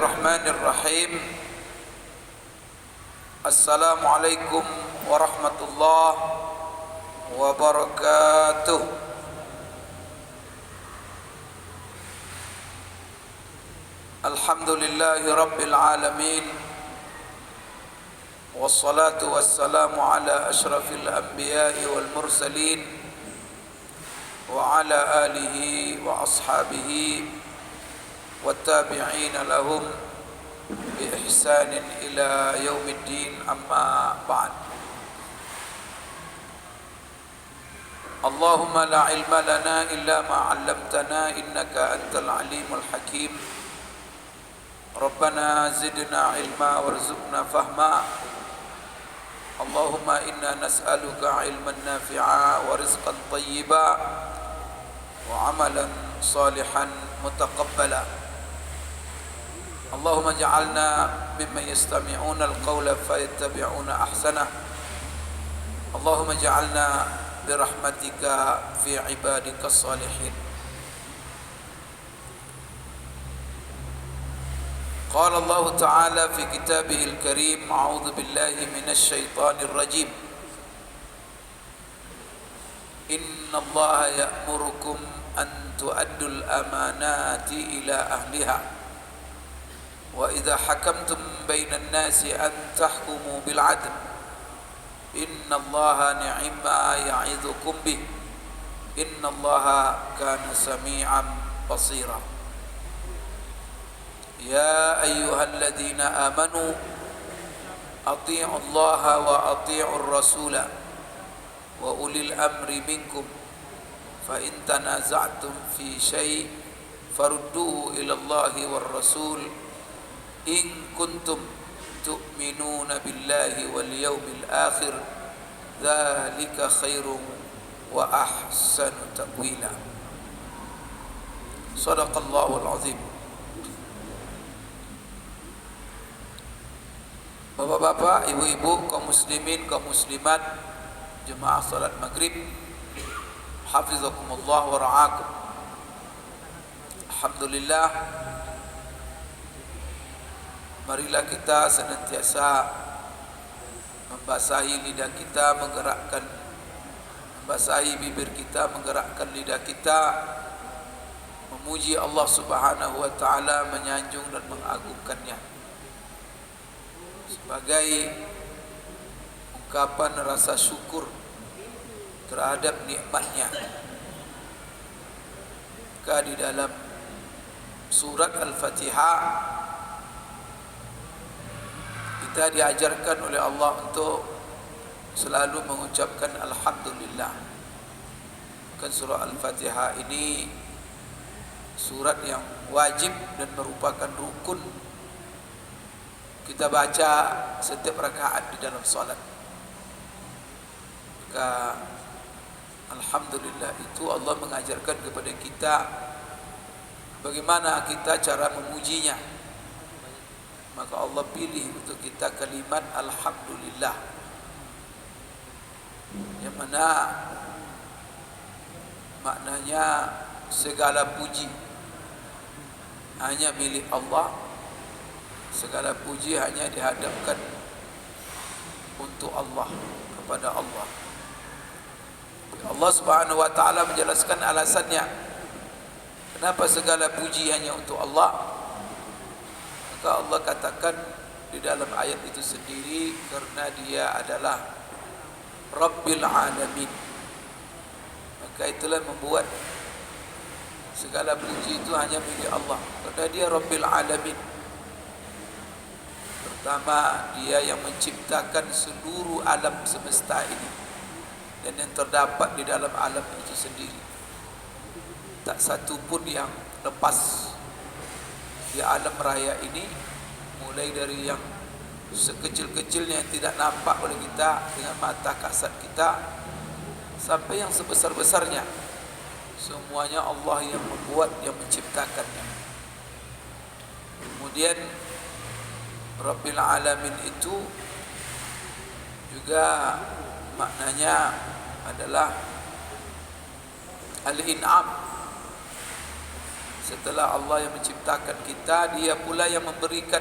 Bismillahirrahmanirrahim. Assalamualaikum warahmatullahi wabarakatuh. Alhamdulillahi rabbil alamin. Wassalatu wassalamu ala ashrafil anbiya'i wal mursalin wa ala alihi wa ashabihi wattabi'ina lahum bi ihsanin ila yaumiddin, amma ba'd. Allahumma la ilma lana illa ma 'allamtana innaka antal alimul hakim. Rabbana zidna ilma warzuqna fahma. Allahumma inna nas'aluka ilman nafi'a wa rizqan tayyiba wa amalan salihan mutaqabbala. Allahumma ja'alna mimman yastami'una al-qawla fayattabi'una ahsanah. Allahumma ja'alna birahmatika fi ibadika salihin. Qala Allah Ta'ala fi kitabihil karim, a'udhu billahi minasy syaithanir rajim. Inna Allah ya'murukum an tu'addul amanati ila ahliha wa idza hakamtum bainan nasi an tahkumu bil 'adl. Inna Allaha ni'ma ya'idzukum bih. Inna Allaha kana sami'an basira. Ya ayyuhalladzina amanu athi'u Allaha wa athi'ur rasula wa ulil amri minkum fa in tanaza'tum fi syai' farudduhu ila Allahi war rasul in kuntum tu'minuna billahi wal yawmil akhir dzalika khairun wa ahsanu ta'wila. Shadaqallahul azim. Bapak-bapak, ibu-ibu, kaum muslimin, kaum muslimat, jemaah salat maghrib, hafizakumullah wa ra'akum. Alhamdulillah, marilah kita senantiasa membasahi lidah kita, membasahi bibir kita, menggerakkan lidah kita, memuji Allah Subhanahu wa taala, menyanjung dan mengagungkannya sebagai ungkapan rasa syukur terhadap nikmatnya. Maka di dalam surat Al-Fatihah kita diajarkan oleh Allah untuk selalu mengucapkan Alhamdulillah. Kan surah Al-Fatihah ini surat yang wajib dan merupakan rukun kita baca setiap rakaat di dalam salat. Maka Alhamdulillah itu Allah mengajarkan kepada kita bagaimana kita cara memujinya. Maka Allah pilih untuk kita kalimat Alhamdulillah, yang mana maknanya segala puji hanya milik Allah. Segala puji hanya dihadapkan untuk Allah, kepada Allah. Allah Subhanahu wa taala menjelaskan alasannya kenapa segala puji hanya untuk Allah. Maka Allah katakan di dalam ayat itu sendiri, karena Dia adalah Rabbil Alamin. Maka itulah membuat segala puji itu hanya milik Allah, karena Dia Rabbil Alamin. Pertama, Dia yang menciptakan seluruh alam semesta ini dan yang terdapat di dalam alam itu sendiri. Tak satu pun yang lepas di alam raya ini, mulai dari yang sekecil-kecilnya yang tidak nampak oleh kita dengan mata kasat kita, sampai yang sebesar-besarnya, semuanya Allah yang membuat, yang menciptakannya. Kemudian Rabbil Alamin itu juga maknanya adalah al-in'am, Setelah Allah yang menciptakan kita, Dia pula yang memberikan,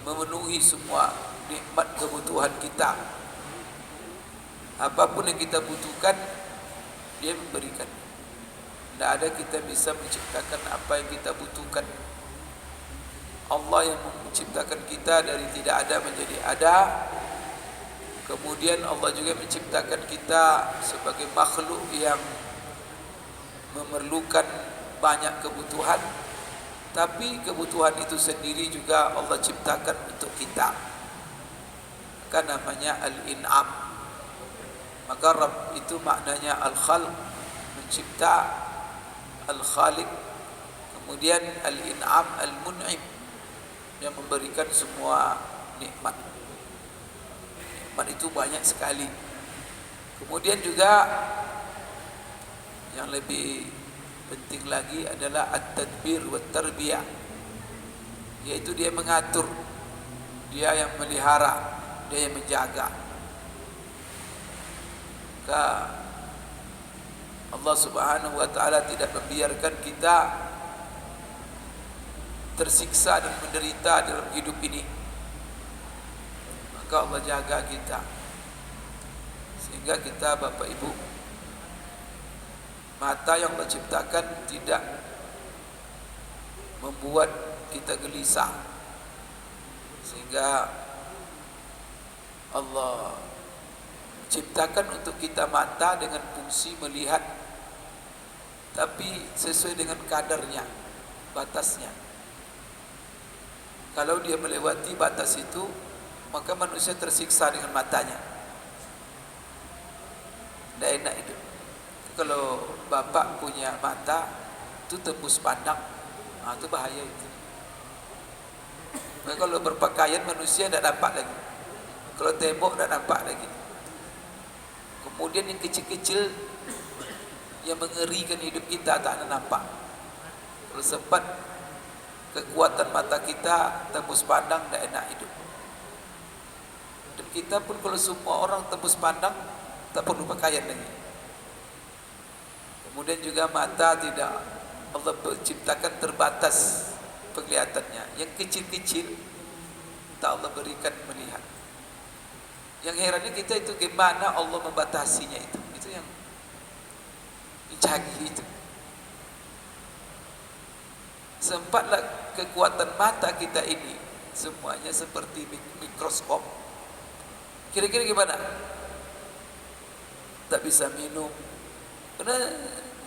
memenuhi semua nikmat kebutuhan kita. Apapun yang kita butuhkan, Dia memberikan. Tidak ada kita bisa menciptakan apa yang kita butuhkan. Allah yang menciptakan kita dari tidak ada menjadi ada. Kemudian Allah juga menciptakan kita sebagai makhluk yang memerlukan banyak kebutuhan, tapi kebutuhan itu sendiri juga Allah ciptakan untuk kita. Maka namanya al-in'am. Maka Rabb itu maknanya al-khalq, mencipta, al-khaliq. Kemudian al-in'am, al-mun'im, yang memberikan semua nikmat. Nikmat itu banyak sekali. Kemudian juga yang lebih penting lagi adalah at-tadbir wa tarbiyah, yaitu Dia mengatur, Dia yang melihara, Dia yang menjaga. Maka Allah Subhanahu wa taala tidak membiarkan kita tersiksa dan menderita dalam hidup ini. Maka Allah jaga kita, sehingga kita, Bapak Ibu, mata yang Allah ciptakan tidak membuat kita gelisah, sehingga Allah ciptakan untuk kita mata dengan fungsi melihat, tapi sesuai dengan kadarnya, batasnya. Kalau dia melewati batas itu, maka manusia tersiksa dengan matanya. Tidak enak itu. Kalau bapak punya mata itu tembus pandang, itu bahaya itu. Maka kalau berpakaian manusia tidak nampak lagi, kalau tembok tidak nampak lagi. Kemudian yang kecil-kecil yang mengerikan hidup kita tak nampak. Kalau sempat kekuatan mata kita tembus pandang, tidak enak hidup. Dan kita pun kalau semua orang tembus pandang, tak perlu pakaian lagi. Kemudian juga mata tidak, Allah ciptakan terbatas penglihatannya. Yang kecil-kecil tak Allah berikan melihat. Yang herannya kita itu gimana Allah membatasinya itu. Itu yang canggih itu. Sempatlah kekuatan mata kita ini semuanya seperti mikroskop. Kira-kira gimana? Tak bisa minum, karena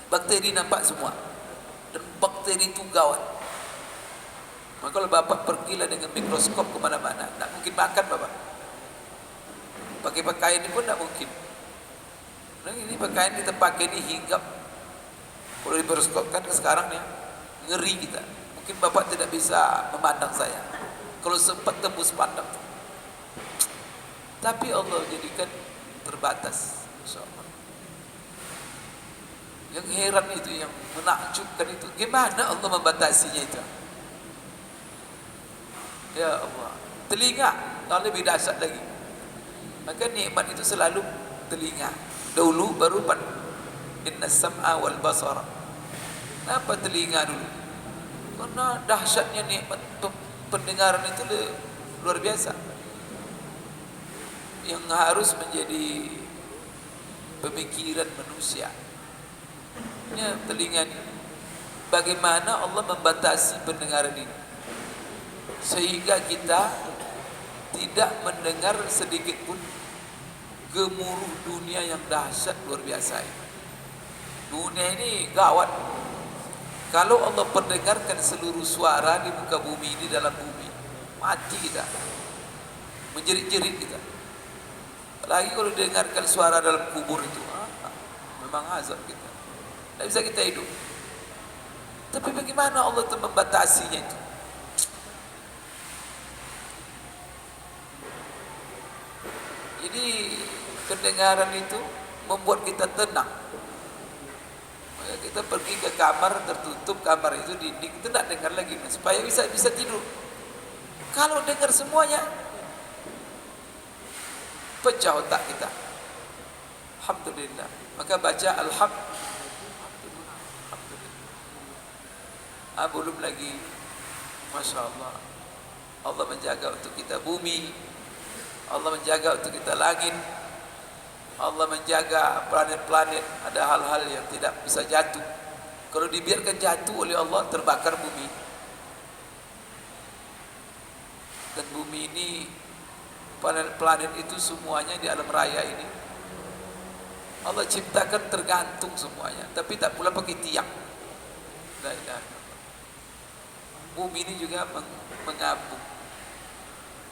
bakteri nampak semua, dan bakteri itu gawat. Maka kalau bapak pergilah dengan mikroskop kemana-mana, tak mungkin makan bapak. Pakai pakaian ini pun tak mungkin. Nah, ini pakaian kita pakai ini hinggap. Kalau di mikroskop kan sekarang ya, ngeri kita. Mungkin bapak tidak bisa memandang saya kalau sempat tembus pandang. Tapi Allah jadikan terbatas, insyaallah. Yang heran itu, yang menakjubkan itu, gimana Allah membatasinya itu? Ya Allah. Telinga, yang lebih dahsyat lagi. Maka nikmat itu selalu telinga. Dahulu baru inna sam'a wal basara. Kenapa telinga dulu? Karena dahsyatnya nikmat pendengaran itu luar biasa, yang harus menjadi pemikiran manusia. Ini telinga ini. Bagaimana Allah membatasi pendengaran ini sehingga kita tidak mendengar sedikit pun gemuruh dunia yang dahsyat luar biasa ini. Dunia ini gawat. Kalau Allah perdengarkan seluruh suara di muka bumi ini, dalam bumi, mati kita, menjerit-jerit kita. Apalagi kalau dengarkan suara dalam kubur itu, memang azab kita, tidak bisa kita hidup. Tapi bagaimana Allah itu membatasinya itu? Jadi pendengaran itu membuat kita tenang. Kita pergi ke kamar, tertutup kamar itu dinding, itu tidak dengar lagi, supaya bisa tidur. Kalau dengar semuanya, pecah otak kita. Alhamdulillah. Maka baca alhamdulillah. Belum lagi, Masya Allah, Allah menjaga untuk kita bumi, Allah menjaga untuk kita langit, Allah menjaga planet-planet. Ada hal-hal yang tidak bisa jatuh. Kalau dibiarkan jatuh oleh Allah, terbakar bumi. Dan bumi ini, planet-planet itu semuanya di alam raya ini Allah ciptakan tergantung semuanya, tapi tak pula pakai tiang. La ilaha illallah. Bumi ini juga mengapung.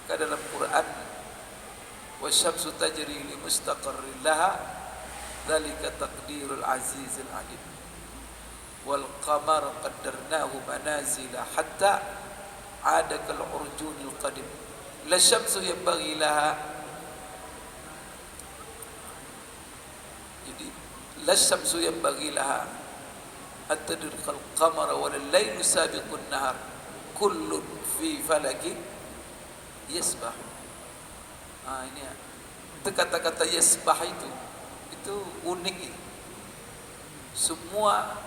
Ke dalam Quran, wasyamsu tajri li mustaqarrin laha dzalika taqdirul azizil alim wal qamara qaddarnahu manazila hatta ada kal urjunil qadim la syamsu yanbaghi laha. Jadi la syamsu yanbaghi laha atadrikal qamara wal lailu sabiqun nahar kullun fi falakin yasbah. Ini ya. Itu kata-kata yasbah itu unik itu. Semua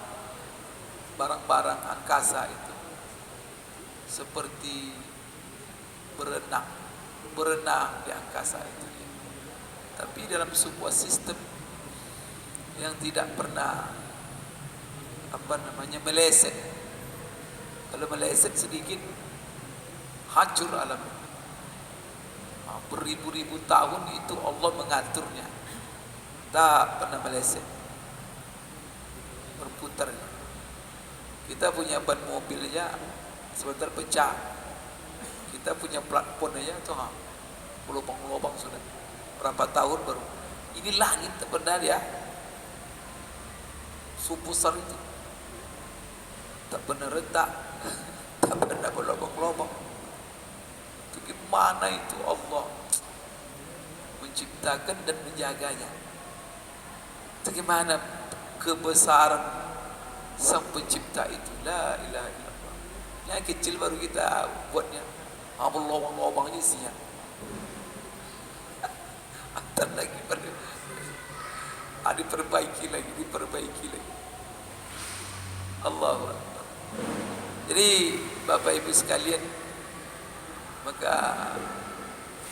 barang-barang angkasa itu seperti berenang di angkasa itu dia. Tapi dalam sebuah sistem yang tidak pernah meleset. Kalau meleset sedikit hancur alam. Beribu-ribu tahun itu Allah mengaturnya, tak pernah meleset, berputar. Kita punya ban mobilnya sebentar pecah, kita punya platform aja tuh lubang-lubang sudah berapa tahun baru. Ini langit benar ya, sebesar itu tak pernah retak, tak pernah berlubang-lubang. Bagaimana itu Allah menciptakan dan menjaganya? Bagaimana kebesaran sang pencipta itu? La ilaha illallah. Yang kecil baru kita buatnya, lubang-lubangnya isinya. Antar lagi diperbaiki lagi. Allahu Akbar. Jadi Bapak Ibu sekalian, maka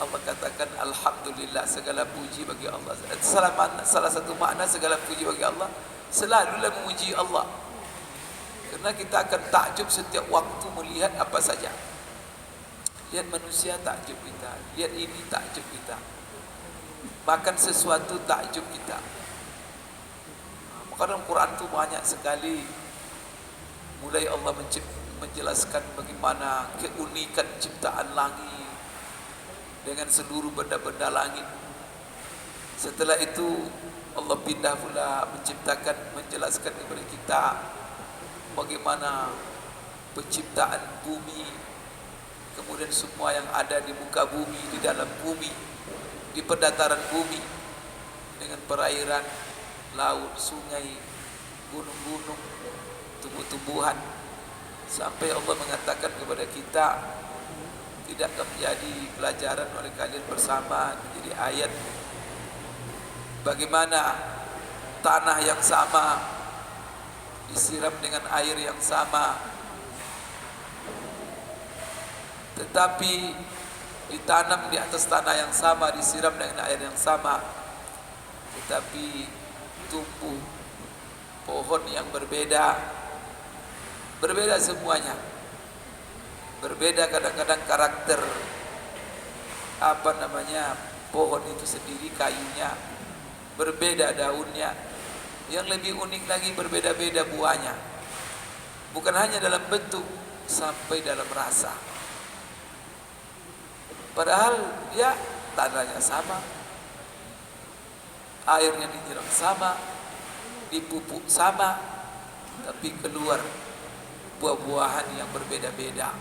Allah katakan alhamdulillah, segala puji bagi Allah. Salah satu makna segala puji bagi Allah, selalulah memuji Allah. Karena kita akan takjub setiap waktu melihat apa saja. Lihat manusia takjub kita, lihat ini takjub kita. Makan sesuatu takjub kita. Maka dalam Quran itu banyak sekali mulai Allah menjelaskan bagaimana keunikan ciptaan langit dengan seluruh benda-benda langit. Setelah itu Allah pindah pula menjelaskan kepada kita bagaimana penciptaan bumi, kemudian semua yang ada di muka bumi, di dalam bumi, di pendataran bumi, dengan perairan, laut, sungai, gunung-gunung, tumbuh-tumbuhan, sampai Allah mengatakan kepada kita, tidak akan menjadi pelajaran oleh kalian bersama, menjadi ayat bagaimana tanah yang sama disiram dengan air yang sama, tetapi ditanam di atas tanah yang sama, disiram dengan air yang sama, tetapi tumbuh pohon yang berbeda semuanya. Berbeda kadang-kadang karakter pohon itu sendiri, kayunya berbeda, daunnya, yang lebih unik lagi berbeda-beda buahnya, bukan hanya dalam bentuk, sampai dalam rasa. Padahal ya tanahnya sama, airnya disiram sama, dipupuk sama, tapi keluar buah-buahan yang berbeda-beda,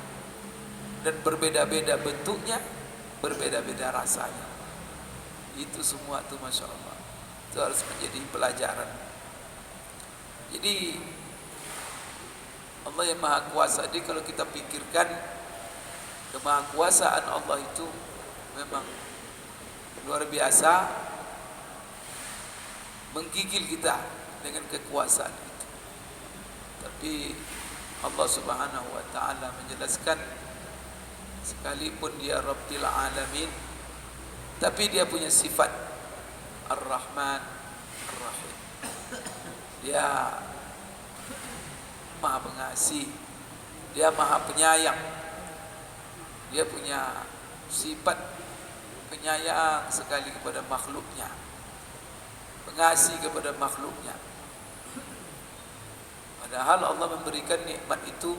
dan berbeda-beda bentuknya, berbeda-beda rasanya. Itu semua itu Masya Allah, itu harus menjadi pelajaran. Jadi Allah yang Maha Kuasa. Jadi kalau kita pikirkan kemahakuasaan Allah itu memang luar biasa, menggigil kita dengan kekuasaan itu. Tapi Allah Subhanahu wa taala menjelaskan sekalipun dia Rabbil Alamin, tapi dia punya sifat Ar-Rahman Ar-Rahim. Dia Maha Pengasih, dia Maha Penyayang. Dia punya sifat penyayang sekali kepada makhluknya, pengasih kepada makhluknya. Padahal Allah memberikan nikmat itu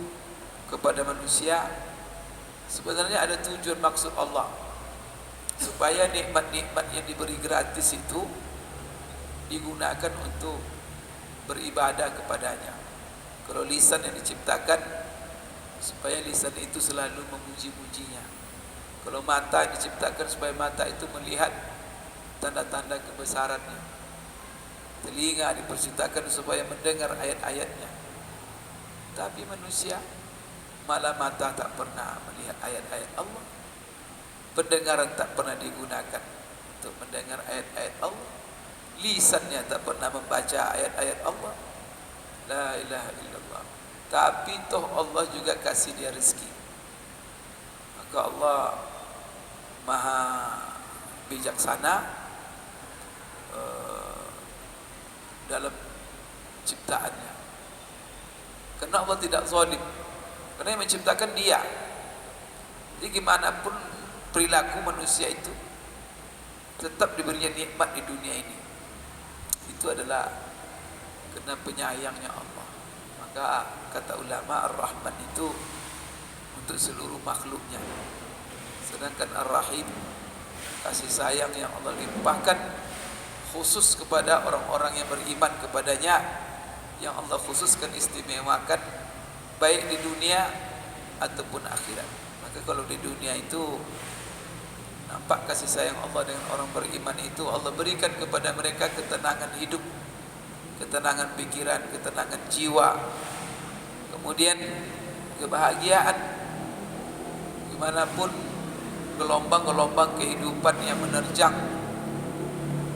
kepada manusia, sebenarnya ada tujuan maksud Allah, supaya nikmat-nikmat yang diberi gratis itu digunakan untuk beribadah kepadanya. Kalau lisan yang diciptakan, supaya lisan itu selalu memuji-mujinya. Kalau mata yang diciptakan, supaya mata itu melihat tanda-tanda kebesarannya. Telinga diciptakan supaya mendengar ayat-ayatnya. Tapi manusia malah mata tak pernah melihat ayat-ayat Allah, pendengaran tak pernah digunakan untuk mendengar ayat-ayat Allah, lisannya tak pernah membaca ayat-ayat Allah. La ilaha illallah. Tapi toh Allah juga kasih dia rezeki. Maka Allah Maha bijaksana dalam ciptaannya. Karena Allah tidak zalim, karena yang menciptakan dia. Jadi gimana pun perilaku manusia itu tetap diberinya nikmat di dunia ini. Itu adalah karena penyayangnya Allah. Maka kata ulama, Ar-Rahman itu untuk seluruh makhluknya, sedangkan Ar-Rahim, kasih sayang yang Allah limpahkan khusus kepada orang-orang yang beriman kepadanya, yang Allah khususkan, istimewakan baik di dunia ataupun akhirat. Maka kalau di dunia itu nampak kasih sayang Allah dengan orang beriman itu, Allah berikan kepada mereka ketenangan hidup, ketenangan pikiran, ketenangan jiwa, kemudian kebahagiaan. Dimanapun gelombang-gelombang kehidupan yang menerjang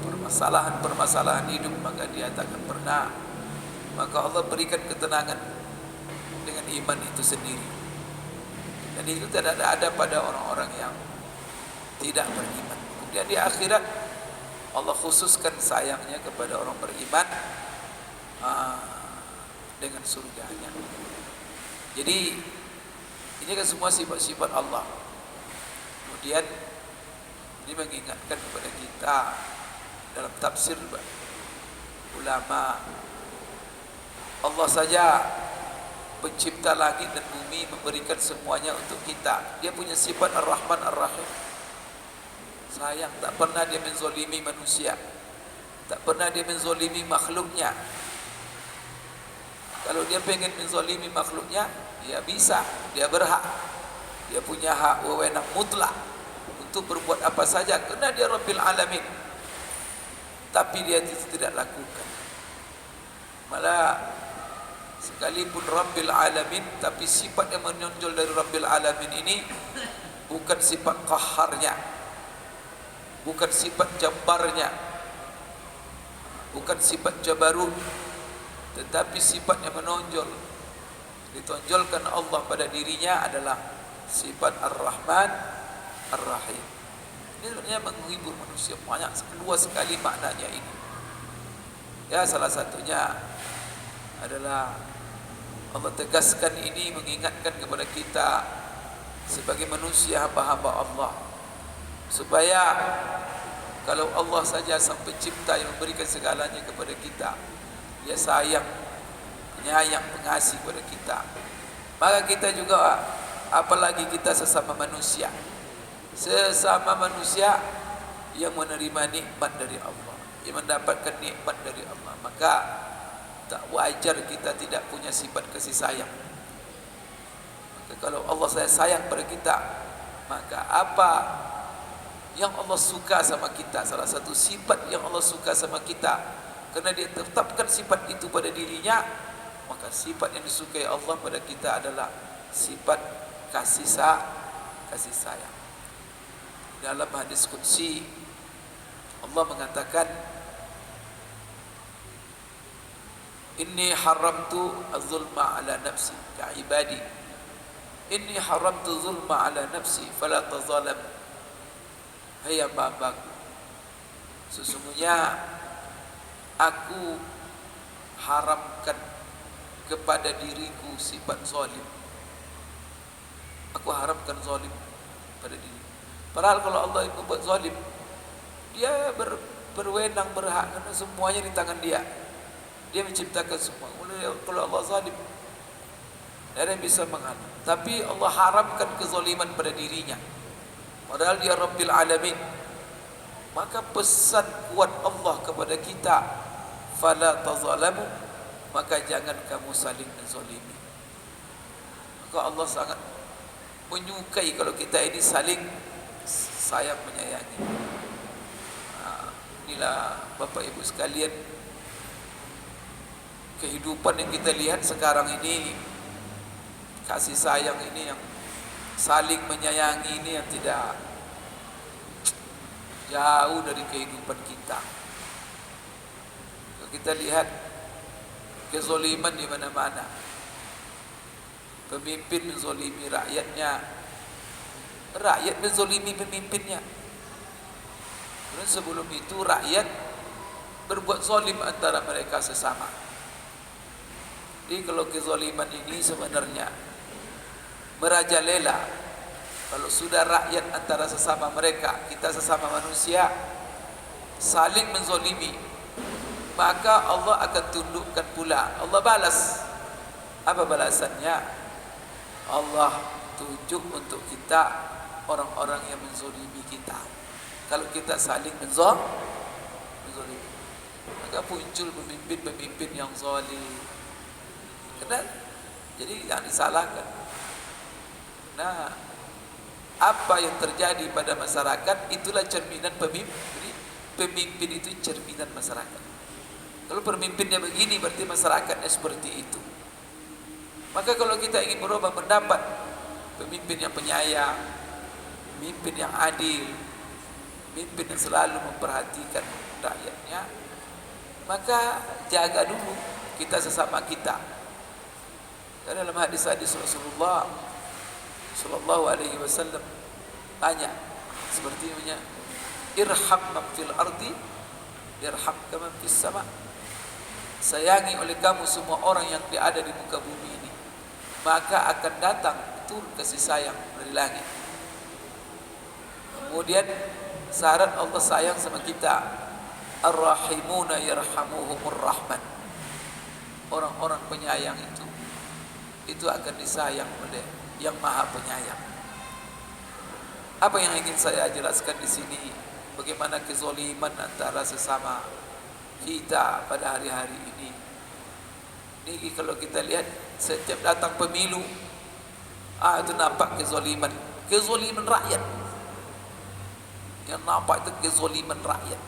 permasalahan-permasalahan hidup, maka dia tak akan pernah. Maka Allah berikan ketenangan dengan iman itu sendiri. Dan itu tidak ada pada orang-orang yang tidak beriman. Kemudian di akhirat Allah khususkan sayangnya kepada orang beriman dengan surganya. Jadi ini kan semua sifat-sifat Allah. Kemudian ini mengingatkan kepada kita dalam tafsir ulama, Allah saja pencipta langit dan bumi, memberikan semuanya untuk kita. Dia punya sifat Ar-Rahman Ar-Rahim, sayang, tak pernah dia menzolimi manusia, tak pernah dia menzolimi makhluknya. Kalau dia pengen menzolimi makhluknya, dia bisa, dia berhak, dia punya hak wewenang mutlak untuk berbuat apa saja, karena dia Rabbil Alamin. Tapi dia tidak lakukan. Malah sekalipun Rabbil Alamin, tapi sifat yang menonjol dari Rabbil Alamin ini bukan sifat qaharnya, bukan sifat jabbarnya, bukan sifat jabarut, tetapi sifat yang menonjol, ditonjolkan Allah pada dirinya adalah sifat Ar-Rahman Ar-Rahim. Ini sebenarnya menghibur manusia, banyak luas sekali maknanya ini. Ya, salah satunya adalah Allah tegaskan ini, mengingatkan kepada kita sebagai manusia hamba-hamba Allah, supaya kalau Allah saja sang pencipta yang memberikan segalanya kepada kita, dia sayang, penyayang, pengasih kepada kita, maka kita juga, apalagi kita sesama manusia yang menerima nikmat dari Allah, yang mendapatkan nikmat dari Allah, maka tak wajar kita tidak punya sifat kasih sayang. Maka kalau Allah sayang pada kita, maka apa yang Allah suka sama kita, salah satu sifat yang Allah suka sama kita, karena dia tetapkan sifat itu pada dirinya, maka sifat yang disukai Allah pada kita adalah sifat kasih sayang. Dalam hadis qudsi Allah mengatakan, Inni haramtu az-zulma ala nafsi ya ibadi. Inni haramtu zulma ala nafsi fala tazalam. Hai hamba-hambaku, sesungguhnya aku haramkan kepada diriku sifat zalim. Aku haramkan zalim pada diri. Padahal kalau Allah itu buat zalim, dia berwenang, berhak, karena semuanya di tangan dia. Dia menciptakan semua. Kalau Allah zalim, tidak ada yang bisa menghalang. Tapi Allah haramkan kezaliman pada dirinya, padahal dia Rabbil Alamin. Maka pesan kuat Allah kepada kita, fala tazalamu, maka jangan kamu saling menzalimi. Maka Allah sangat menyukai kalau kita ini saling sayang menyayangi. Inilah Bapak Ibu sekalian, kehidupan yang kita lihat sekarang ini, kasih sayang ini, yang saling menyayangi ini, yang tidak jauh dari kehidupan kita. Kalau kita lihat kezaliman di mana-mana, pemimpin menzalimi rakyatnya, rakyat menzalimi pemimpinnya. Dan sebelum itu rakyat berbuat zalim antara mereka sesama. Jadi kalau kezaliman ini sebenarnya merajalela. Kalau sudah rakyat antara sesama mereka, kita sesama manusia saling menzalimi, maka Allah akan tundukkan pula. Allah balas. Apa balasannya? Allah tunjuk untuk kita orang-orang yang menzalimi kita. Kalau kita saling menzalimi, maka muncul pemimpin-pemimpin yang zalim. Karena jadi yang disalahkan. Nah, apa yang terjadi pada masyarakat itulah cerminan pemimpin. Jadi pemimpin itu cerminan masyarakat. Kalau pemimpinnya begini, berarti masyarakatnya seperti itu. Maka kalau kita ingin berubah pendapat, pemimpin yang penyayang, pemimpin yang adil, pemimpin yang selalu memperhatikan rakyatnya, maka jaga dulu kita sesama kita. Karena dalam hadis-hadis Rasulullah sallallahu alaihi wasallam banyak seperti ini, irham man fil ardi yarhamka man fis sama. Sayangi oleh kamu semua orang yang ada di muka bumi ini, maka akan datang turun kasih sayang dari langit. Kemudian syarat Allah sayang sama kita, ar-rahimuna yarhamuhumur rahman. Orang-orang penyayang itu akan disayang oleh yang maha penyayang. Apa yang ingin saya jelaskan di sini? Bagaimana kezaliman antara sesama kita pada hari-hari ini. Ini kalau kita lihat setiap datang pemilu, itu nampak kezaliman rakyat. Yang nampak itu kezaliman rakyat.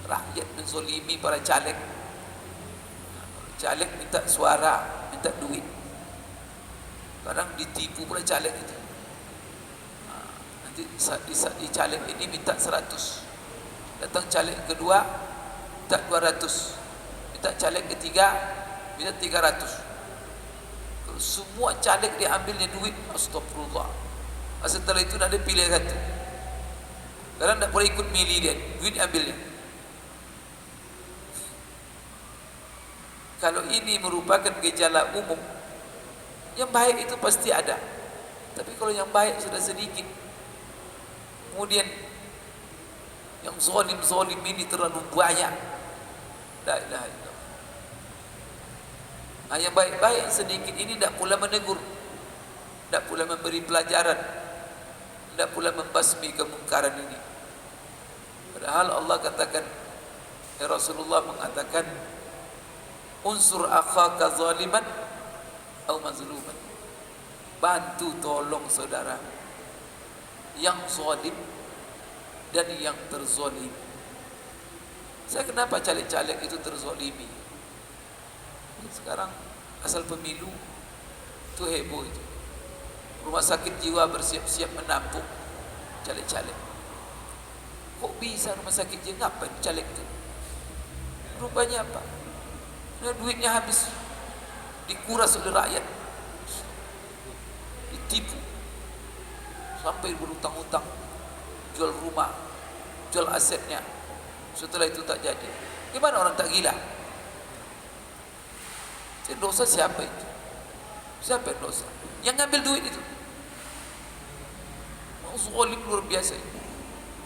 Rakyat menzalimi para caleg. Caleg minta suara, minta duit. Kadang ditipu pula caleg itu. Nanti di caleg ini minta 100. Datang caleg kedua minta 200. Minta caleg ketiga minta 300. Kalau semua caleg diambilnya duit, astagfirullah. Setelah itu ada pilih satu. Kadang tak boleh ikut milih dia, duit ambilnya. Kalau ini merupakan gejala umum, yang baik itu pasti ada. Tapi kalau yang baik sudah sedikit, kemudian yang zalim ini terlalu banyak, la ilaha illallah. Yang baik-baik sedikit ini tidak pula menegur, tidak pula memberi pelajaran, tidak pula membasmi kemungkaran ini. Padahal Allah katakan, Rasulullah mengatakan, unsur akhaka zaliman atau mazluman. Bantu tolong saudara yang zalim dan yang terzalim. Saya kenapa caleg-caleg itu terzalimi? Sekarang asal pemilu itu heboh itu. Rumah sakit jiwa bersiap-siap menampung caleg-caleg. Kok bisa rumah sakit jiwa? Ngapain caleg itu? Rupanya apa? Nah, duitnya habis dikuras oleh rakyat, ditipu sampai berutang-utang, jual rumah, jual asetnya. Setelah itu tak jadi. Gimana orang tak gila? Jadi dosa siapa itu? Siapa yang dosa? Yang ngambil duit itu. Zalim luar biasa.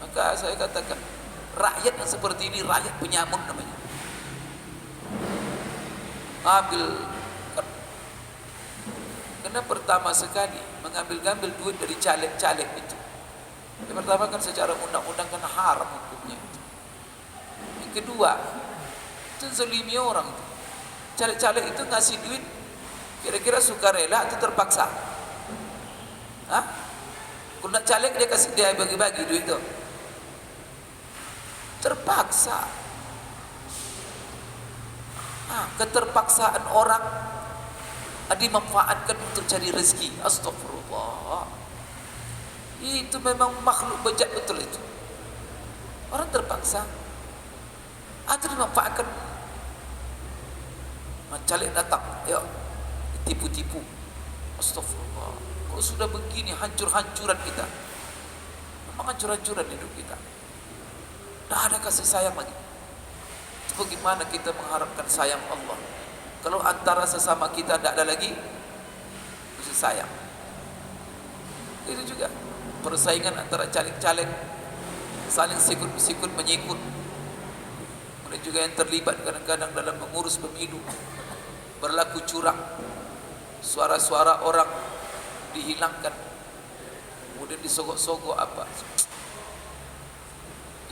Maka saya katakan, rakyat yang seperti ini rakyat penyamun namanya. Ambil, karena pertama sekali mengambil duit dari caleg-caleg itu. Yang pertama kan secara undang-undang kan haram hukumnya. Yang kedua, itu zalimi orang itu. Caleg-caleg itu ngasih duit kira-kira sukarela atau terpaksa? Hah? Kalau nak caleg dia bagi-bagi duit itu. Terpaksa. Keterpaksaan orang dimanfaatkan untuk cari rezeki. Astagfirullah. Itu memang makhluk bejat betul itu. Orang terpaksa. Atau dimanfaatkan. Caleg datang, yuk tipu-tipu. Astagfirullah. Kalau sudah begini hancur-hancuran kita. Memang hancur-hancuran hidup kita. Tidak ada kasih sayang lagi. Bagaimana kita mengharapkan sayang Allah kalau antara sesama kita tidak ada lagi kasih sayang? Itu juga persaingan antara caleg-caleg, saling sikut menyikut. Ada juga yang terlibat kadang-kadang dalam mengurus pemilu, berlaku curang, suara-suara orang dihilangkan, kemudian disogok-sogok apa.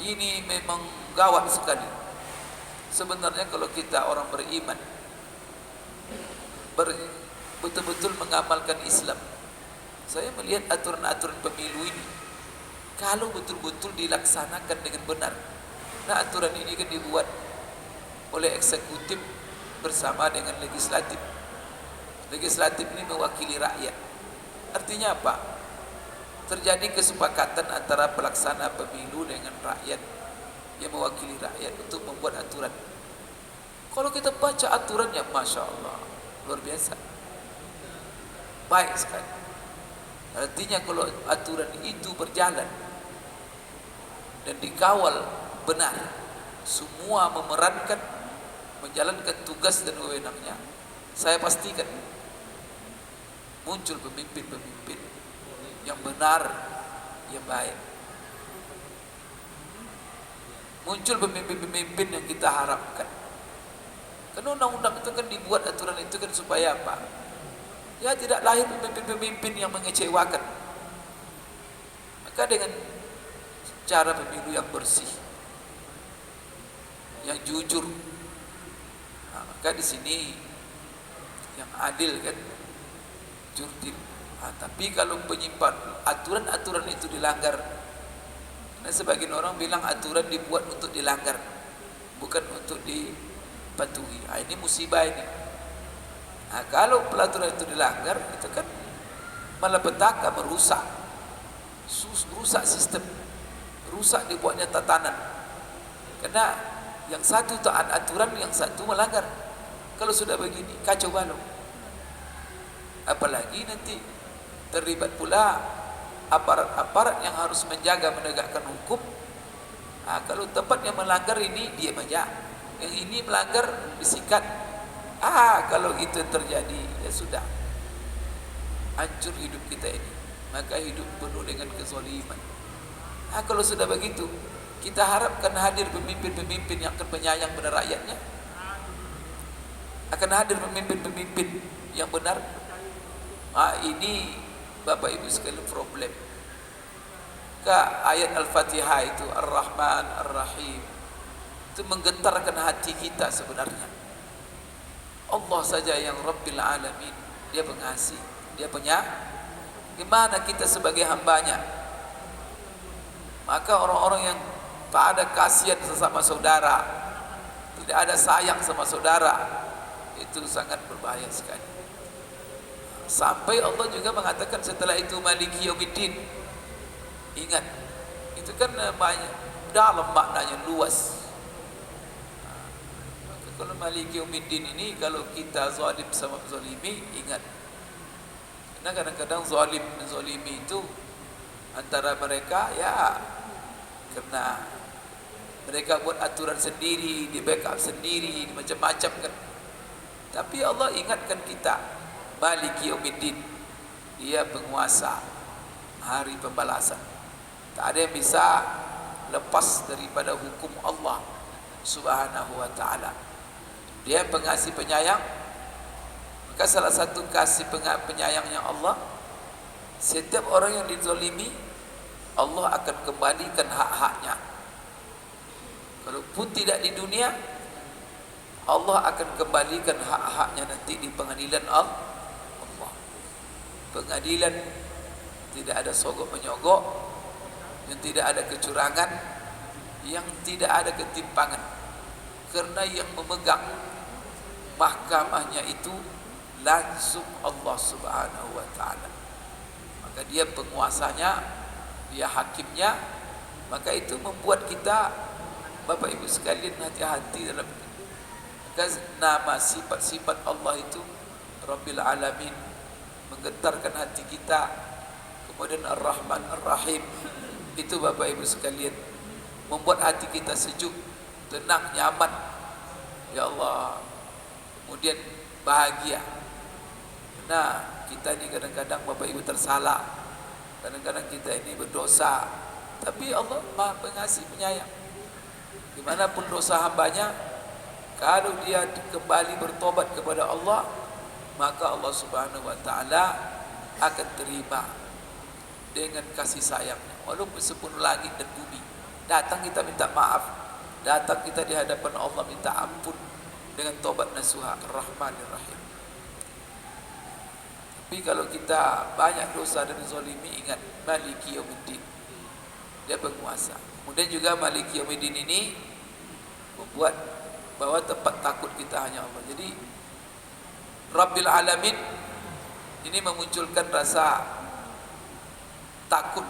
Ini memang gawat sekali. Sebenarnya kalau kita orang beriman betul-betul mengamalkan Islam, saya melihat aturan-aturan pemilu ini kalau betul-betul dilaksanakan dengan benar. Nah, aturan ini kan dibuat oleh eksekutif bersama dengan legislatif. Legislatif ini mewakili rakyat. Artinya apa? Terjadi kesepakatan antara pelaksana pemilu dengan rakyat yang mewakili rakyat untuk membuat aturan. Kalau kita baca aturannya, Masya Allah, luar biasa, baik sekali. Artinya kalau aturan itu berjalan dan dikawal benar, semua memerankan, menjalankan tugas dan wewenangnya, saya pastikan muncul pemimpin-pemimpin yang benar, yang baik. Muncul pemimpin-pemimpin yang kita harapkan. Karena undang-undang itu kan dibuat, aturan itu kan supaya apa? Ya tidak lahir pemimpin-pemimpin yang mengecewakan. Maka dengan cara pemilu yang bersih, yang jujur, maka di sini yang adil kan, jurdil. Tapi kalau penyimpan aturan-aturan itu dilanggar, nah, sebagian orang bilang aturan dibuat untuk dilanggar, bukan untuk dipatuhi. Ini musibah ini. Nah, kalau peraturan itu dilanggar, itu kan malapetaka, merusak sistem, rusak dibuatnya tatanan. Karena yang satu taat aturan, yang satu melanggar. Kalau sudah begini, kacau balau. Apalagi nanti terlibat pula aparat-aparat yang harus menjaga menegakkan hukum. Kalau tempat yang melanggar ini diam aja, yang ini melanggar disikat. Kalau itu terjadi, ya sudah, hancur hidup kita ini. Maka hidup penuh dengan kezaliman. Kalau sudah begitu, kita harapkan hadir pemimpin-pemimpin yang akan penyayang pada rakyatnya. Akan hadir pemimpin-pemimpin yang benar. Ini Bapak Ibu sekalian problem. Ayat Al-Fatihah itu Ar-Rahman Ar-Rahim itu menggetarkan hati kita sebenarnya. Allah saja yang Rabbil Alamin, Dia pengasih, Dia gimana kita sebagai hambanya? Maka orang-orang yang tak ada kasihan sesama saudara, tidak ada sayang sama saudara, itu sangat berbahaya sekali. Sampai Allah juga mengatakan setelah itu Maliki Yaumiddin. Ingat, itu kan banyak dalam maknanya, luas. Kalau Maliki Yaumiddin ini, kalau kita zalim sama zalimi, ingat. Karena kadang-kadang zalim dan zalimi itu antara mereka ya karena mereka buat aturan sendiri, di backup sendiri, macam-macam kan. Tapi Allah ingatkan kita, Maliki Yaumiddin, dia penguasa hari pembalasan. Tak ada yang bisa lepas daripada hukum Allah Subhanahu wa ta'ala. Dia pengasih penyayang. Maka salah satu kasih penyayangnya Allah, setiap orang yang dizalimi, Allah akan kembalikan hak-haknya. Kalaupun tidak di dunia, Allah akan kembalikan hak-haknya nanti di pengadilan Allah. Pengadilan tidak ada sogok menyogok, yang tidak ada kecurangan, yang tidak ada ketimpangan. Karena yang memegang mahkamahnya itu langsung Allah Subhanahu wa ta'ala. Maka dia penguasanya, dia hakimnya. Maka itu membuat kita, Bapak Ibu sekalian, hati-hati dalam nama sifat-sifat Allah itu, Rabbil Alamin, menggetarkan hati kita. Kemudian Ar-Rahman Ar-Rahim, itu Bapak Ibu sekalian, membuat hati kita sejuk, tenang, nyaman. Ya Allah, kemudian bahagia. Nah, kita ini kadang-kadang Bapak Ibu tersalah, kadang-kadang kita ini berdosa, tapi Allah Maha Pengasih Penyayang. Dimanapun dosa hambanya, kalau dia kembali bertobat kepada Allah, maka Allah Subhanahu wa ta'ala akan terima dengan kasih sayangnya. Walaupun sepenuh langit dan bumi datang, kita minta maaf, datang kita di hadapan Allah minta ampun dengan tobat nasuha, Ar-Rahmanir Rahim. Tapi kalau kita banyak dosa dan zalimi, ingat Maliki Yaumiddin, dia penguasa. Kemudian juga Maliki Yaumiddin ini membuat bahwa tempat takut kita hanya Allah. Jadi Rabbil Alamin ini memunculkan rasa takut,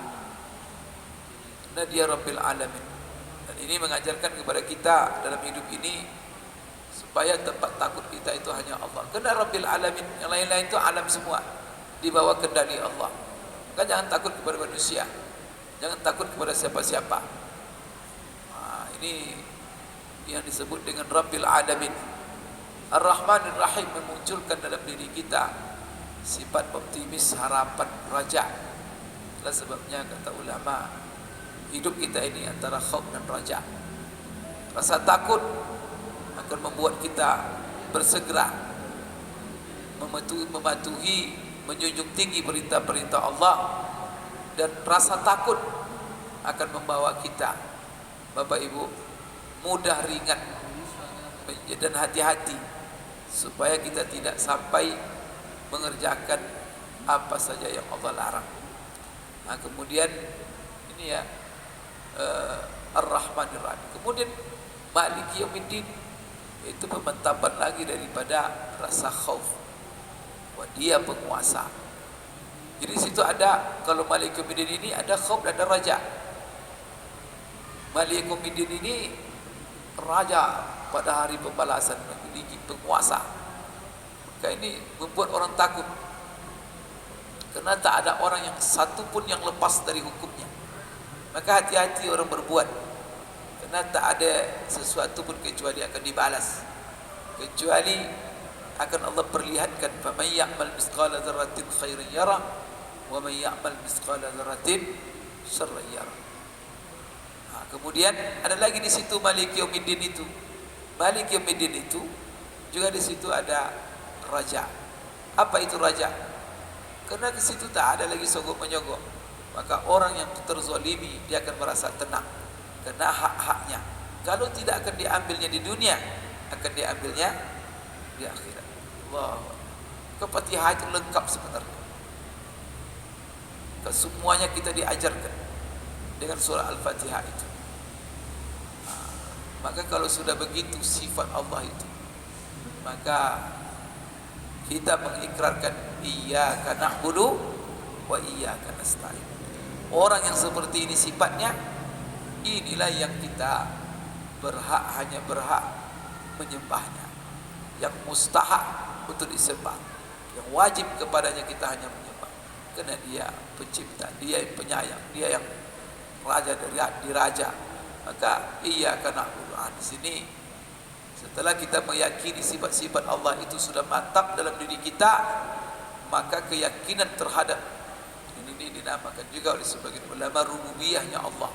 karena dia Rabbil Alamin. Dan ini mengajarkan kepada kita dalam hidup ini supaya tempat takut kita itu hanya Allah. Karena Rabbil Alamin, yang lain-lain itu alam semua di bawah kendali Allah. Maka jangan takut kepada manusia, jangan takut kepada siapa-siapa. Ini yang disebut dengan Rabbil Alamin. Ar-Rahmanir Rahim memunculkan dalam diri kita sifat optimis, harapan, raja. Itulah sebabnya kata ulama, hidup kita ini antara khauf dan raja. Rasa takut akan membuat kita bersegera mematuhi, menjunjung tinggi perintah-perintah Allah, dan rasa takut akan membawa kita, Bapak Ibu, mudah ringan dan hati-hati supaya kita tidak sampai mengerjakan apa saja yang Allah larang. Nah, kemudian ini ya Ar-Rahmanir Rahim. Kemudian Maliki Yaumiddin itu pemantapan lagi daripada rasa khauf. Wah, dia penguasa. Jadi situ ada, kalau Maliki Yaumiddin ini ada khauf dan ada raja. Maliki Yaumiddin ini raja pada hari pembalasan, memiliki penguasa. Maka ini membuat orang takut, karena tak ada orang yang satu pun yang lepas dari hukumnya. Maka hati-hati orang berbuat, karena tak ada sesuatu pun kecuali akan dibalas, kecuali akan Allah perlihatkan, faman ya'mal misqala dzarratin khairan yarah wa man ya'mal misqala dzarratin syarran yarah. Kemudian ada lagi di situ Maliki Yaumiddin itu. Maliki Yaumiddin itu juga di situ ada raja. Apa itu raja? Karena di situ tak ada lagi sogok menyogok. Maka orang yang terzalimi dia akan merasa tenang karena hak-haknya. Kalau tidak akan diambilnya di dunia, akan diambilnya di akhirat. Allah. Ke-Fatihah itu lengkap sebenarnya. Semuanya kita diajarkan dengan surah Al-Fatihah itu. Maka kalau sudah begitu sifat Allah itu, maka kita mengikrarkan iyyaka na'budu wa iyyaka nasta'in. Orang yang seperti ini sifatnya, inilah yang kita hanya berhak menyembahnya, yang mustahak untuk disembah, yang wajib kepadanya kita hanya menyembah, karena dia pencipta, dia yang penyayang, dia yang raja dari diraja. Maka iyyaka na'budu. Di sini setelah kita meyakini sifat-sifat Allah itu sudah mantap dalam diri kita, maka keyakinan terhadap ini dinamakan juga oleh sebagian ulama rububiyahnya Allah.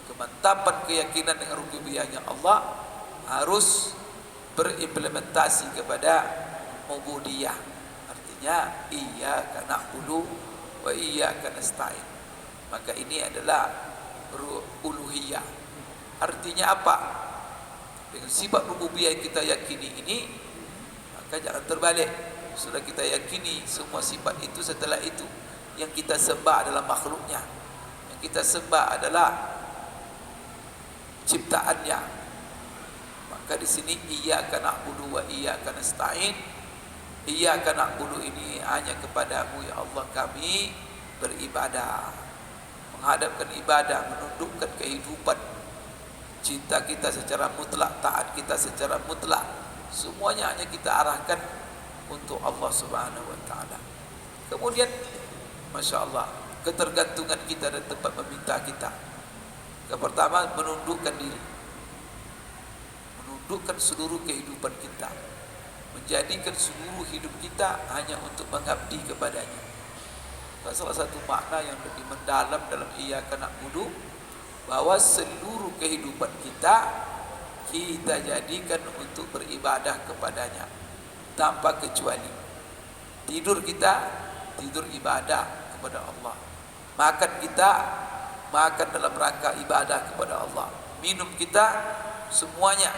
Kemantapan keyakinan dengan rububiyahnya Allah harus berimplementasi kepada ubudiyah. Artinya iyyaka na'budu wa iyyaka nasta'in. Maka ini adalah uluhiyah. Artinya apa? Dengan sifat rububiyah yang kita yakini ini, maka jangan terbalik. Sudah kita yakini semua sifat itu, setelah itu yang kita sembah adalah makhluknya, yang kita sembah adalah ciptaannya. Maka di sini iyyaka na'budu wa iyyaka nasta'in. Iyyaka na'budu ini hanya kepadamu ya Allah kami beribadah, menghadapkan ibadah, menundukkan kehidupan, cinta kita secara mutlak, taat kita secara mutlak, semuanya hanya kita arahkan untuk Allah Subhanahu wa taala. Kemudian Masya Allah, ketergantungan kita dan tempat meminta kita. Yang pertama, menundukkan diri, menundukkan seluruh kehidupan kita, menjadikan seluruh hidup kita hanya untuk mengabdi kepadanya. Salah satu makna yang lebih mendalam dalam iyyaka na'budu, bahwa seluruh kehidupan kita jadikan untuk beribadah kepadanya tanpa kecuali. Tidur kita, tidur ibadah kepada Allah. Makan kita, makan dalam rangka ibadah kepada Allah. Minum kita, semuanya,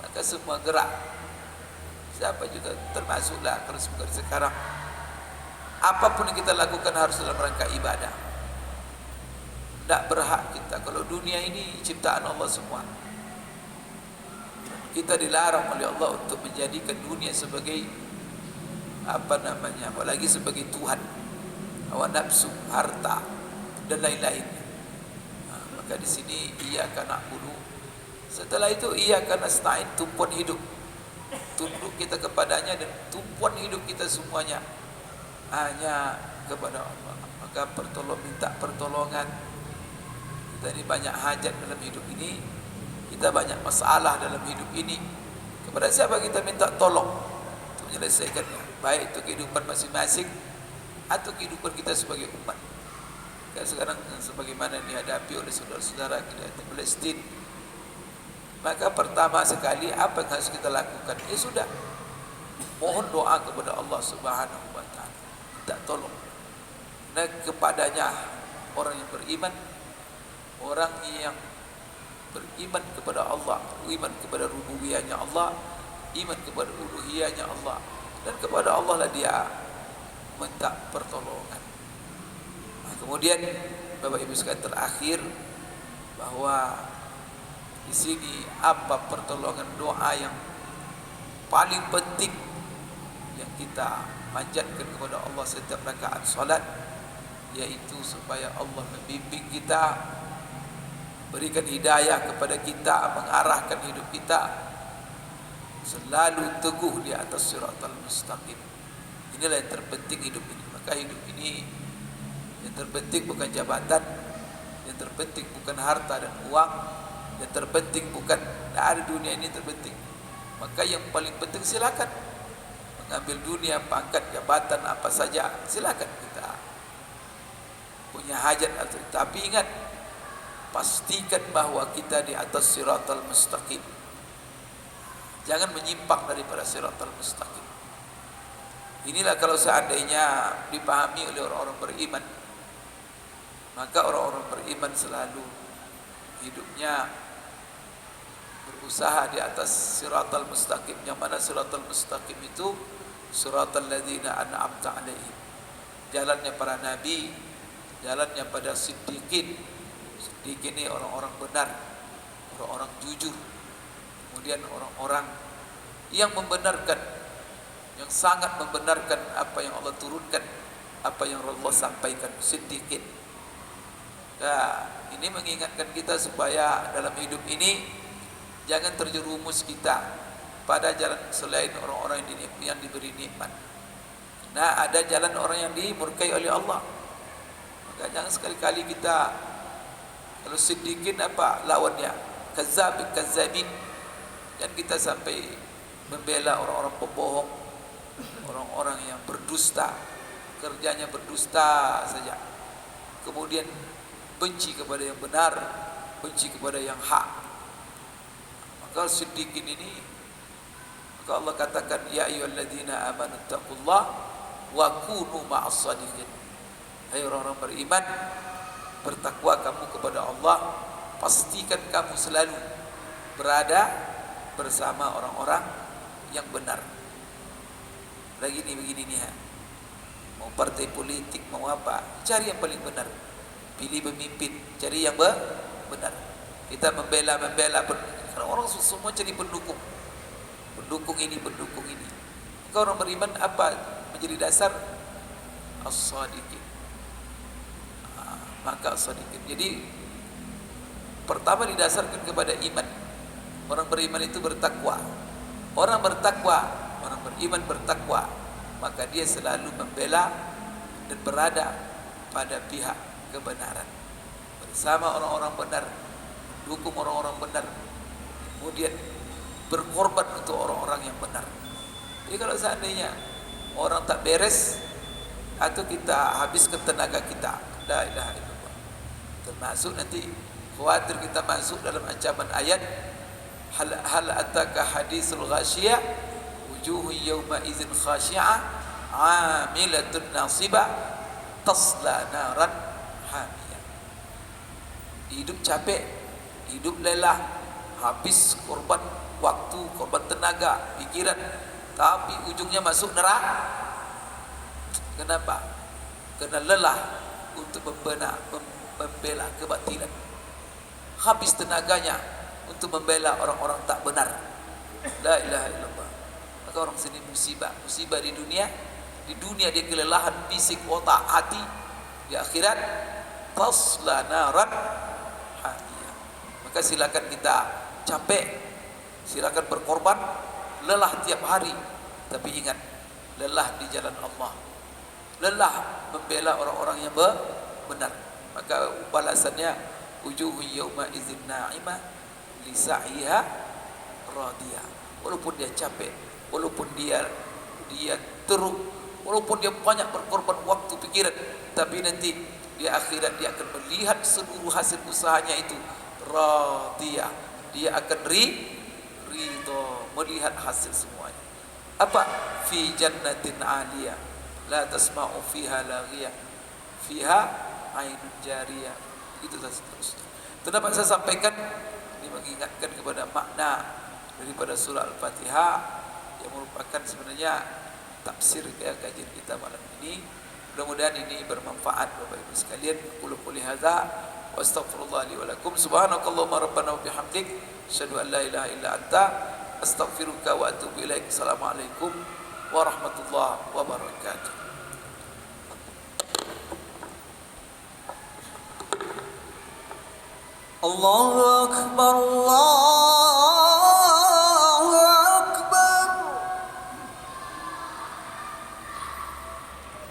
maka semua gerak. Siapa juga termasuklah kalau sekarang, apapun yang kita lakukan harus dalam rangka ibadah. Tidak berhak kita, kalau dunia ini ciptaan Allah semua, kita dilarang oleh Allah untuk menjadikan dunia sebagai apalagi sebagai Tuhan, hawa nafsu, harta dan lain-lain. Maka di sini iyyaka na'budu. Setelah itu iyyaka nasta'in, tumpuan hidup, tunduk kita kepadanya dan tumpuan hidup kita semuanya hanya kepada Allah. Maka minta pertolongan. Kita ini banyak hajat dalam hidup ini, kita banyak masalah dalam hidup ini. Kepada siapa kita minta tolong untuk menyelesaikannya, baik itu kehidupan masing-masing atau kehidupan kita sebagai umat. Kayak sekarang sebagaimana dihadapi oleh saudara-saudara kita di Palestina, maka pertama sekali apa yang harus kita lakukan? Ya sudah, mohon doa kepada Allah Subhanahu wa taala, minta tolong. Nah, kepadanya orang yang beriman, orang yang beriman kepada Allah, iman kepada rububiyahnya Allah, iman kepada uluhiyahnya Allah, dan kepada Allah lah dia minta pertolongan. Nah, kemudian Bapak Ibu sekalian, terakhir bahwa di sini apa pertolongan doa yang paling penting yang kita panjatkan kepada Allah setiap rakaat salat, yaitu supaya Allah membimbing kita, berikan hidayah kepada kita, mengarahkan hidup kita selalu teguh di atas siratal mustaqim. Inilah yang terpenting hidup ini. Maka hidup ini yang terpenting bukan jabatan, yang terpenting bukan harta dan uang, yang terpenting bukan dari dunia ini terpenting. Maka yang paling penting silakan mengambil dunia, pangkat, jabatan apa saja, silakan kita punya hajat, tapi ingat, pastikan bahwa kita di atas siratal mustaqim. Jangan menyimpang daripada siratal mustaqim. Inilah kalau seandainya dipahami oleh orang-orang beriman, maka orang-orang beriman selalu hidupnya berusaha di atas siratal mustaqim. Yang mana siratal mustaqim itu siratal ladzina an'amta alaihim, jalannya para nabi, jalannya pada siddiqin. Siddiqin ini orang-orang benar, orang-orang jujur, kemudian orang-orang yang membenarkan, yang sangat membenarkan apa yang Allah turunkan, apa yang Allah sampaikan, siddiqin. Nah, ini mengingatkan kita supaya dalam hidup ini Jangan terjerumus kita pada jalan selain orang-orang yang diberi nikmat. Nah, ada jalan orang yang dimurkai oleh Allah. Maka jangan sekali-kali kita, kalau siddiqin apa lawannya? Kazzabin. Dan kita sampai membela orang-orang pembohong, orang-orang yang berdusta, kerjanya berdusta saja. Kemudian benci kepada yang benar, benci kepada yang hak. Maka siddiqin ini, maka Allah katakan, ya ayyuhalladzina amanu taqullaha wa kunu ma'as shadiqin. Hai orang-orang beriman, bertakwa kamu kepada Allah, pastikan kamu selalu berada bersama orang-orang yang benar. Begini nih ha. Mau partai politik, mau apa, cari yang paling benar. Pilih pemimpin, cari yang benar. Kita membela karena orang semua cari pendukung ini. Maka orang beriman apa menjadi dasar? As-shadiqin. Maka as-shadiqin. Jadi pertama didasarkan kepada iman. Orang beriman itu bertakwa. Orang beriman bertakwa, maka dia selalu membela dan berada pada pihak kebenaran, bersama orang-orang benar, dukung orang-orang benar, kemudian berkorban untuk orang-orang yang benar. Jadi kalau seandainya orang tak beres, atau kita habiskan tenaga kita, la ilaha illallah, termasuk nanti khawatir kita masuk dalam ancaman ayat hal ataka hadisul ghasyiyah wujuhun yawma idzin khashi'ah 'amilatun nasibah tasla naran hamiyah. Hidup capek, hidup lelah, habis korban waktu, korban tenaga, pikiran, tapi ujungnya masuk neraka. Kenapa? Karena lelah untuk membela kebatilan, habis tenaganya untuk membela orang-orang tak benar. La ilaha illallah. Maka orang sini musibah di dunia. Di dunia dia kelelahan fisik, otak, hati. Di akhirat tasla naran hamiyah. Maka silakan kita capek, silakan berkorban, lelah tiap hari, tapi ingat, lelah di jalan Allah, lelah membela orang-orang yang benar. Maka balasannya wujuhun yawma idzin na'imah li sa'iha radiyah. Walaupun dia capek, walaupun dia teruk, walaupun dia banyak berkorban waktu, pikiran, tapi nanti di akhirat dia akan melihat seluruh hasil usahanya itu radiyah. Dia akan ridho melihat hasil semuanya. Apa? Fi jannatin 'aliyah la tasma'u fiha laghiyah fiha 'ainun jariyah. Itu seterusnya. Itu dapat saya sampaikan, ini mengingatkan kepada makna daripada surah Al-Fatihah yang merupakan sebenarnya tafsir kajian kita malam ini. Mudah-mudahan ini bermanfaat Bapak Ibu sekalian. Qul qouli hadza wa astaghfirullah li wa lakum. Subhanakallahumma rabbana wa bihamdik asyhadu an la ilaha illa anta astaghfiruka wa atubu ilaik. Assalamualaikum warahmatullahi wabarakatuh. الله أكبر الله